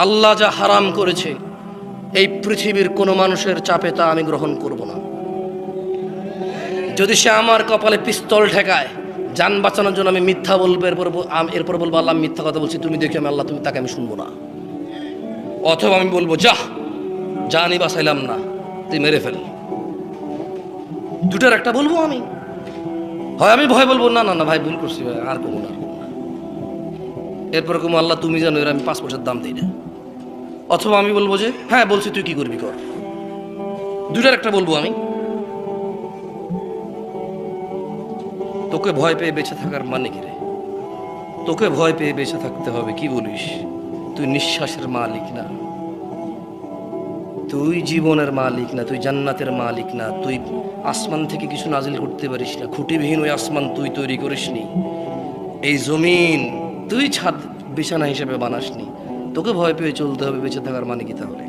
আল্লাহ যা হারাম করেছে এই পৃথিবীর কোনো মানুষের চাপে তা আমি গ্রহণ করব না। যদি সে আমার কপালে পিস্তল ঠেকায় যান বাঁচানোর জন্য আমি মিথ্যা বলবো, এরপর বলবো আল্লাহ আমি মিথ্যা কথা বলছি, তুমি দেখি আমি আল্লাহ, তুমি তাকে আমি শুনবো না। অথবা আমি বলবো জানি বাঁচাইলাম না, তুই মেরে ফেল। দুটার একটা বলবো আমি। হয় আমি ভয় বলবো না না না ভাই ভুল করছি ভাই, আর করবো না। এরপর কমো আল্লাহ তুমি জানো এর আমি 5 পয়সার দাম দিই না। অথবা আমি বলবো যে হ্যাঁ বলছি তুই কি করবি কর। দুটার একটা বলবো আমি। তোকে ভয় পেয়ে বেঁচে থাকার মানে কি রে? তোকে ভয় পেয়ে বেঁচে থাকতে হবে কি বলিস? তুই নিঃশ্বাসের মালিক না, তুই জীবনের মালিক না, তুই জান্নাতের মালিক না, তুই আসমান থেকে কিছু নাজিল করতে পারিস না, খুঁটিবিহীন ওই আসমান তুই তৈরি করিসনি, এই জমিন তুই ছাদ বিছানা হিসেবে বানাসনি। তোকে ভয় পেয়ে চলতে হবে বেঁচে থাকার মানে কি তাহলে?